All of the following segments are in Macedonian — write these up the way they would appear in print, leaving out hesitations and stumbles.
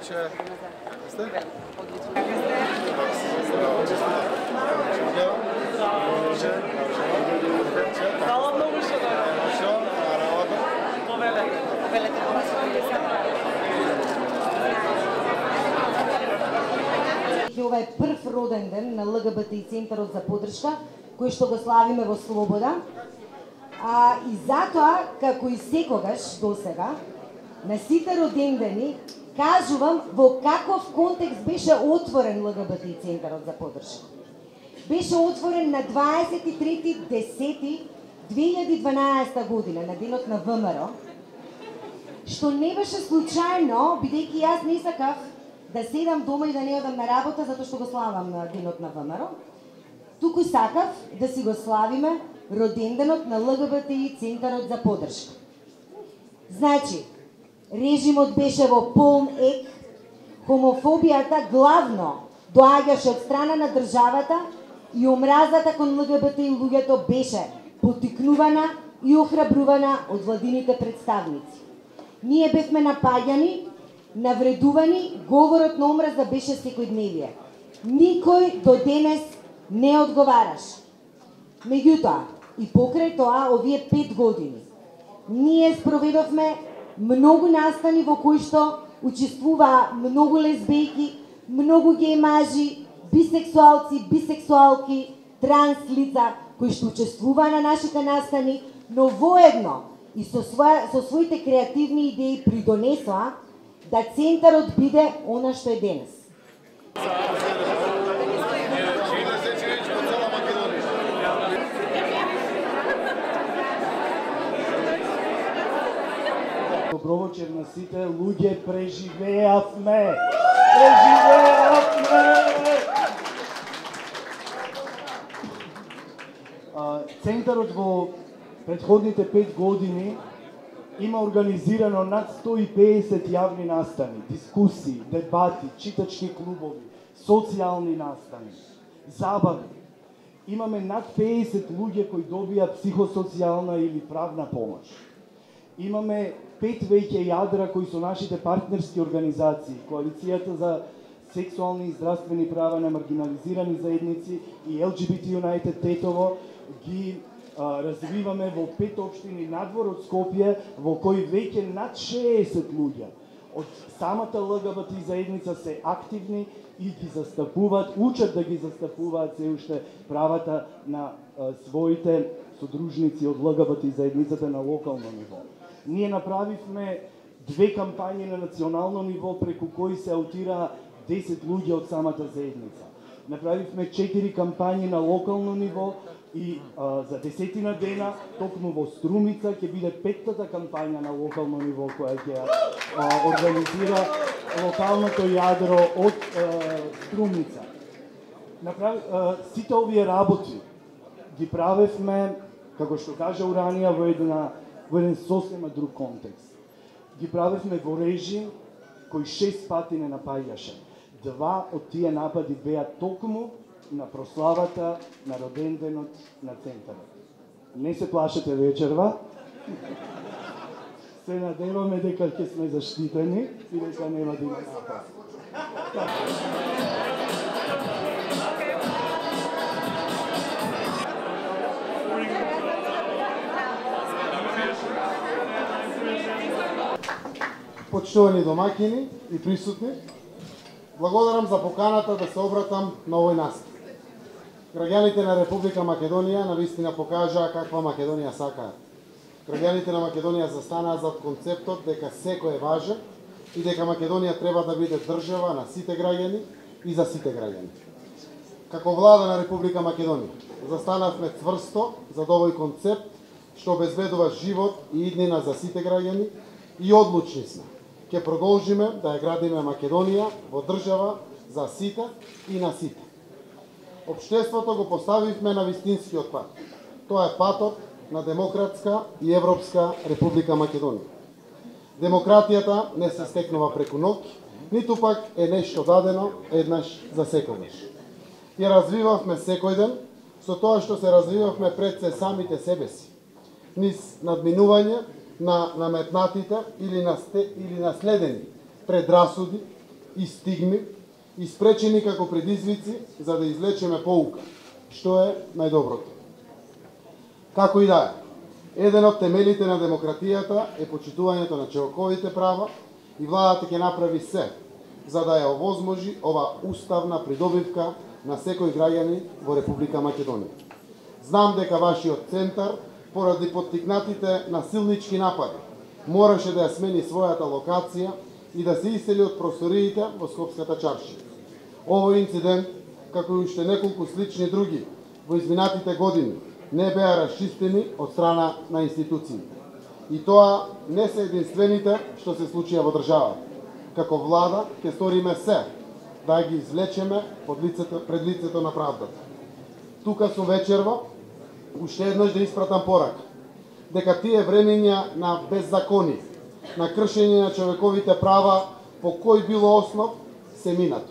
večer. Ste? Hvala mnogo što da Ова е прв роден ден на ЛГБТИ Центарот за поддршка, кој што го славиме во Слобода. И затоа, како и секогаш досега, на сите родендени, кажувам во каков контекст беше отворен ЛГБТИ Центарот за поддршка. Беше отворен на 23.10.2012 година, на денот на ВМРО, што не беше случајно, бидејќи јас не сакав да седам дома и да не одам на работа, затоа што го славам на денот на ВМРО. Туку сакав да си го славиме роденденот на ЛГБТИ Центарот за поддршка. Значи, режимот беше во полн ек, хомофобијата главно доаѓаше од страна на државата и омразата кон ЛГБТИ луѓето беше поттикнувана и охрабрувана од владините представници. Ние бевме напаѓани, навредувани, говорот на омраза беше секојдневие. Никој до денес не одговараше. Меѓутоа, и покрај тоа, овие 5 години, ние спроведовме многу настани во кои што учествуваа многу лесбејки, многу геј мажи, бисексуалци, бисексуалки, транс лица, кои што учествуваа на нашите настани, но воедно и со своите креативни идеи придонесоа да Центарот биде она што е денес. Добро вечер на сите луѓе, преживеавме! Преживеавме! Центарот во претходните 5 години има организирано над 150 јавни настани, дискусии, дебати, читачки клубови, социјални настани, забави. Имаме над 50 луѓе кои добија психосоцијална или правна помош. Имаме 5 веќе јадра кои со нашите партнерски организации, Коалицијата за сексуални и здравствени права на маргинализирани заедници и LGBT United Тетово, ги развиваме во 5 општини надвор од Скопје, во кои веќе над 60 луѓе од самата ЛГБТ заедница се активни и ги застапуваат, учат да ги застапуваат се уште правата на своите содружници од ЛГБТ заедницата на локално ниво. Ние направивме 2 кампањи на национално ниво преку кои се аутираа 10 луѓе од самата заедница. Направивме 4 кампањи на локално ниво и за 10 дена, токму во Струмица, ќе биде 5-та кампања на локално ниво која ќе организира локалното јадро од Струмица. Сите овие работи ги правевме, како што кажа Уранија, во еден сосема друг контекст. Ги правевме во режим кој 6 пати не напаѓаше. 2 од тие напади беа токму на прославата на роденденот на Центарот. Не се плашете вечерва. Се надеваме дека ќе сме заштитени и дека нема да има напад. Почитувани домаќини и присутни, благодарам за поканата да се обратам на овој настан. Граѓаните на Република Македонија навистина покажаа каква Македонија сакаат. Граѓаните на Македонија застанаа зад концептот дека секој е важен и дека Македонија треба да биде држава на сите граѓани и за сите граѓани. Како влада на Република Македонија застанавме цврсто зад овој концепт што обезбедува живот и иднина за сите граѓани и одлучни сме. Ќе продолжиме да ја градиме Македонија во држава за сите и на сите. Општеството го поставивме на вистинскиот пат. Тоа е патот на демократска и европска Република Македонија. Демократијата не се стекнува преку ноќ, ниту пак е нешто дадено еднаш за секогаш. Ја развивавме секој ден со тоа што се развивавме пред се самите себе си. Низ надминување на наметнатите или наследени предрасуди и стигми и спречени како предизвици за да извлечеме поука, што е најдоброто. Како и да е, еден од темелите на демократијата е почитувањето на човековите права и владата ќе направи се за да ја овозможи ова уставна придобивка на секој граѓани во Република Македонија. Знам дека вашиот центар, поради поттикнатите насилнички напади, мораше да ја смени својата локација и да се исели од просториите во Скопската чаршија. Овој инцидент, како и уште неколку слични други во изминатите години, не беа расчистени од страна на институциите. И тоа не се единствените што се случија во државата. Како влада ќе сториме се да ги извлечеме пред лицето на правдата. Тука со вечерва уште еднаш да испратам порака дека тие времења на беззакони, на кршење на човековите права по кој било основ се минато.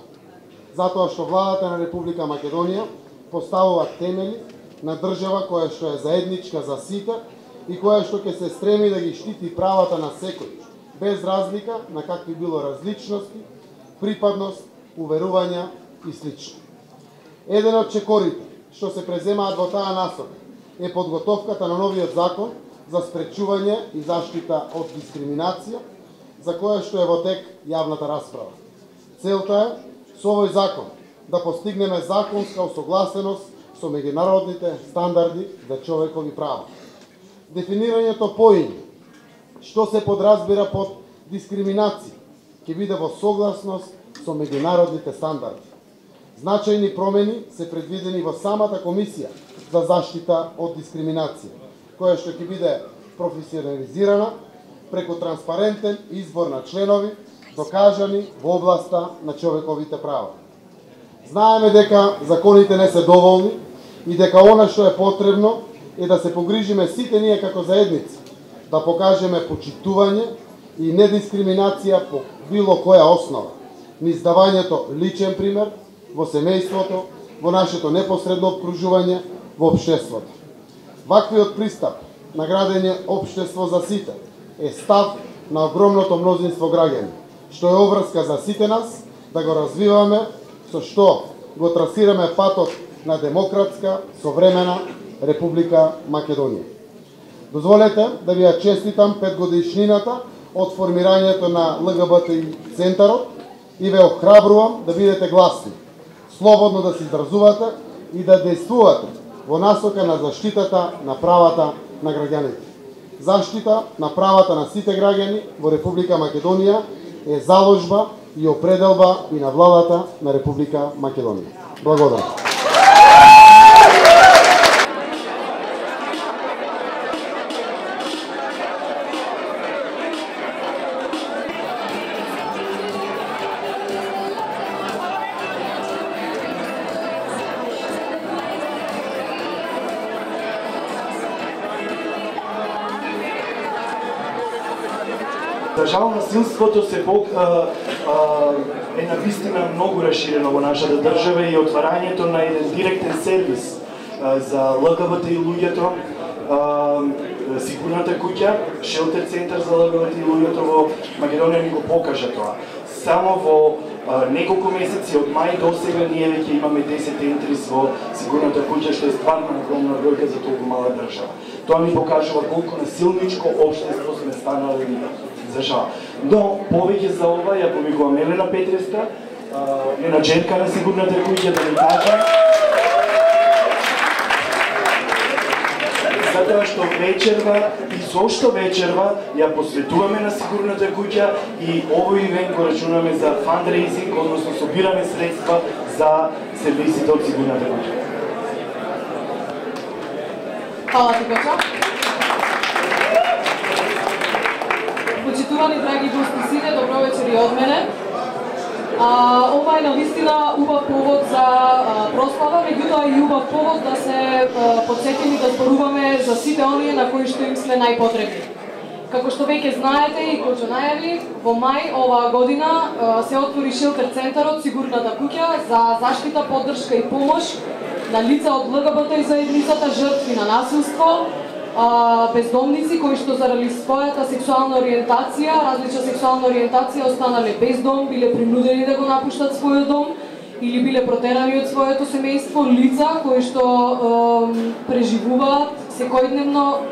Затоа што владата на Република Македонија поставува темели на држава која што е заедничка за сите и која што ќе се стреми да ги штити правата на секој, без разлика на какви било различности, припадност, уверувања и слично. Еден од чекорите што се преземаат во таа насока е подготовката на новиот закон за спречување и заштита од дискриминација, за која што е во тек јавната расправа. Целта е со овој закон да постигнеме законска усогласеност со меѓународните стандарди за човекови права. Дефинирањето поиме што се подразбира под дискриминација ќе биде во согласност со меѓународните стандарди. Значајни промени се предвидени во самата комисија за заштита од дискриминација, која што ќе биде професионализирана преку транспарентен избор на членови докажани во областа на човековите права. Знаеме дека законите не се доволни и дека она што е потребно е да се погрижиме сите ние како заедници, да покажеме почитување и недискриминација по било која основа, низ давањето личен пример во семејството, во нашето непосредно обкружување, во општеството. Ваквиот пристап на градење општество за сите е став на огромното мнозинство граѓани, што е обврска за сите нас да го развиваме, со што го трасираме патот на демократска, современа Република Македонија. Дозволете да ви ја честитам 5-годишнината од формирањето на ЛГБТИ центарот и ве охрабрувам да бидете гласни, слободно да се изразувате и да действувате во насока на заштитата на правата на граѓаните. Заштита на правата на сите граѓани во Република Македонија е заложба и определба и на владата на Република Македонија. Благодарам. За жал, насилството е навистина многу расширено во нашата држава и отварањето на еден директен сервис за ЛГБТ и луѓето, Сигурната куќа, шелтер центар за ЛГБТ и луѓето во Македонија ни го покажа тоа. Само во неколку месеци од мај до сега ние веќе имаме 10 ентрис во Сигурната куќа, што е стварно огромна бројка за толку мала држава. Тоа ни покажува колку насилничко општество сме станали за жал. Но повеќе за ова ја повикувам Елена Петреска, менаџерка на Сигурната куќа, да ни каже затоа што вечерва и зошто вечерва ја посветуваме на Сигурната куќа и овој ивент го рачунаме за фандрейзинг, односно собираме средства за сервисите од Сигурната куќа. Фала ти, Печо. Почитувани драги гости сите, добро вечер и од мене. Ова е навистина убав повод за прослава, меѓутоа и убав повод да се подсетиме да зборуваме за сите оние на кои што им сме најпотребни. Како што веќе знаете и Кочо најави, во мај оваа година се отвори шелтер центарот Сигурната куќа за заштита, поддршка и помош на лица од ЛГБТ и заедницата жртви на насилство, бездомници кои што заради својата сексуална ориентација, различна сексуална ориентација, останале без дом, биле принудени да го напуштат својот дом или биле протерани од своето семејство, лица кои што преживуваат секојдневно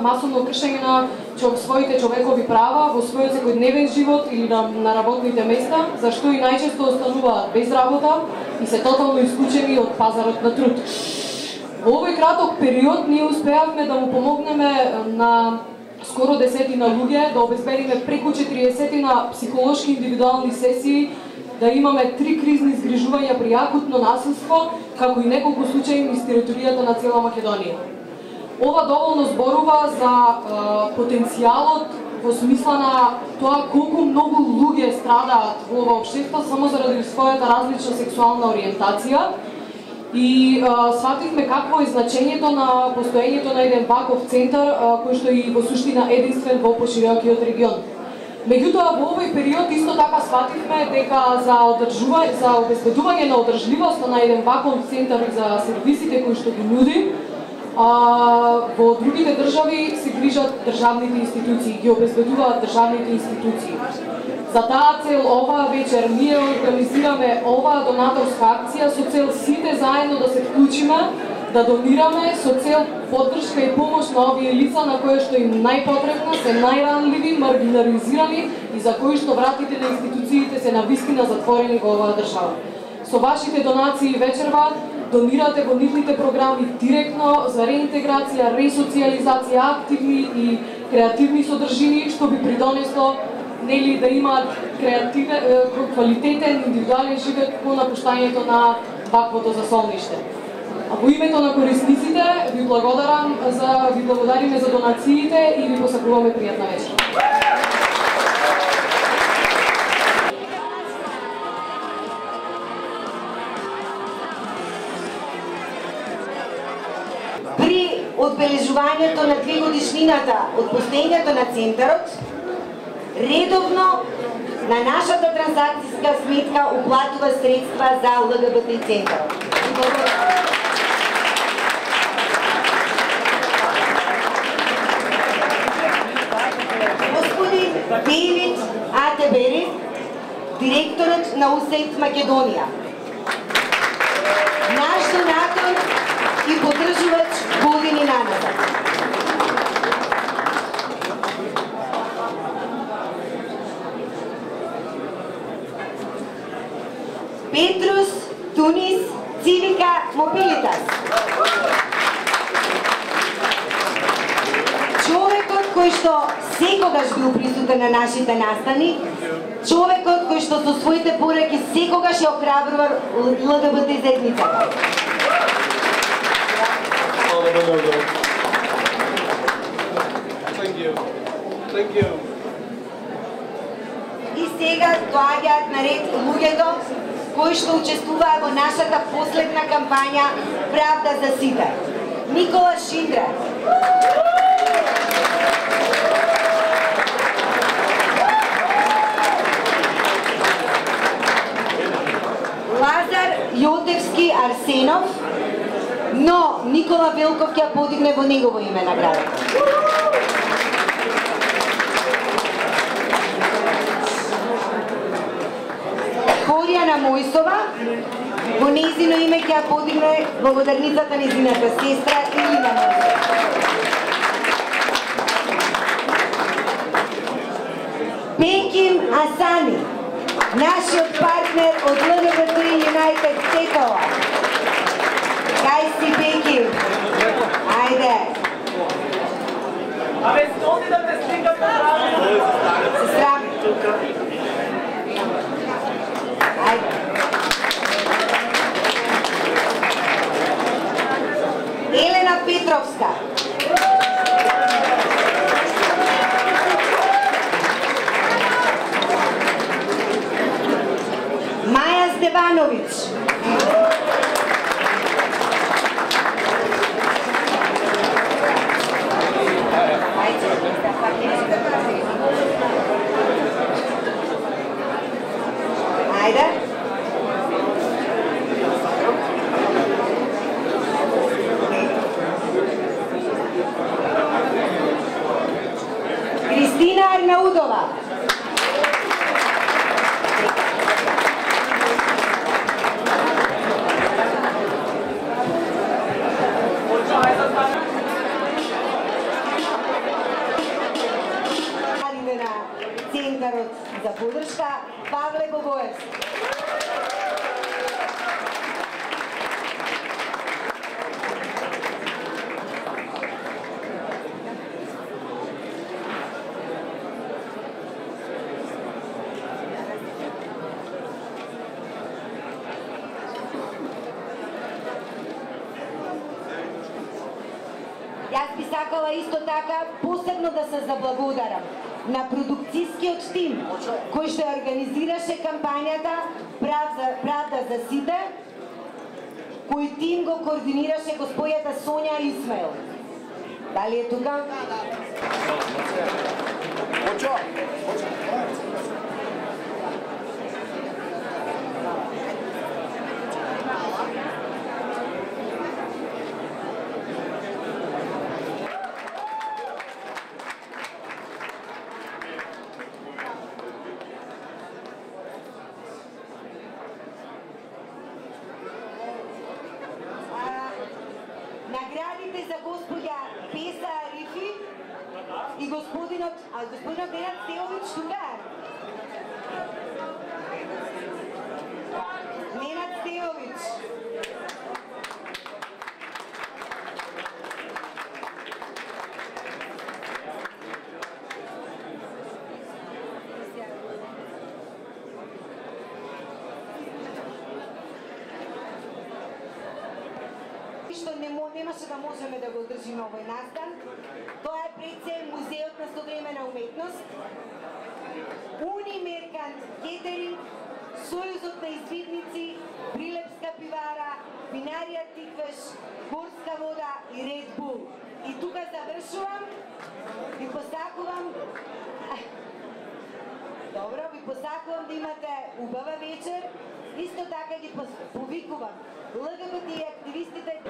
масовно кршење на своите човекови права во својот секојдневен живот или на работните места, зашто и најчесто остануваат без работа и се тотално исклучени од пазарот на труд. Во овој краток период ние успеавме да му помогнеме на скоро 10 луѓе, да обезбедиме преку 40 психолошки индивидуални сесии, да имаме 3 кризни згрижувања при акутно насилство, како и неколку случаи низ територијата на цела Македонија. Ова доволно зборува за потенцијалот во смисла на тоа колку многу луѓе страдаат во ова општество само заради својата различна сексуална ориентација и свативме какво е значењето на постоењето на еден ваков центар кој што и во суштина единствен во поширокиот регион. Меѓутоа, во овој период исто така свативме дека за обезбедување на одржливост на еден ваков центар и за сервисите кои што ги нуди, во другите држави се грижат државните институции, ги обезбедуваат државните институции. За таа цел оваа вечер ние организираме оваа донаторска акција со цел сите заедно да се вклучиме, да донираме со цел поддршка и помош на овие лица на кои што им најпотребна, се најранливи, маргинализирани и за кои што вратите на институциите се навистина затворени во оваа држава. Со вашите донации вечерва донирате во нивните програми директно за реинтеграција, ресоциализација, активни и креативни содржини, што би придонесло да имаат квалитетен, индивидуален живот по напуштањето на ваквото засолниште. Во името на корисниците ви благодариме за донациите и ви посакуваме пријатна вечер. При одбележувањето на 2 годишнината од постоењето на центарот, редовно на нашата трансакцијска сметка уплатува средства за ЛГБТ центарот. Господин Дейвид Атебери, директорот на УСАИД Македонија, наш донатор и поддржувач години наназад. Петрус Тунис Цивика Мобилитас. Човекот кој што секогаш бил присутен на нашите настани, човекот кој што со своите пораки секогаш ја охрабрува ЛГБТ заедницата. Thank you. И сега доаѓаат на ред луѓето кои што учествуваат во нашата последна кампања Правда за сите. Никола Шиндра, Лазар Јотевски Арсенов, но Никола Велков ќе подигне во негово име наградата. Борјана Мојсова, во нејзино име ќе подигне благодарницата нејзината сестра Илина Мојсова. Пекин Асани, нашиот партнер од ЛГБТ United Тетова. Кај си, Пекин? Ајде. Абе, стони да те сликам на Сестра. Ајде. Елена Петровска. Маја Стевановиќ. Ајде. Павле Богоевски. Јас би сакала исто така посебно да се заблагодарам на продукцијскиот тим кој што организираше кампањата Правда за сите, кој тим го координираше господјата Сонја Исмаил. Дали е тука? Наградите за господја Песа Арифи и господинот Ненад Стевович тука е. Ненад Стевович. Што немаше да можеме да го одржиме овој настан. Тоа е пред се Музеот на современа уметност, Унимеркант Кетеринг, Сојузот на извидници, Прилепска пивара, Винарија Тиквеш, Горска вода и Ред Бул. И тука завршувам. Ви посакувам Добро, ви посакувам да имате убава вечер. Исто така ги повикувам ЛГБТ и активистите.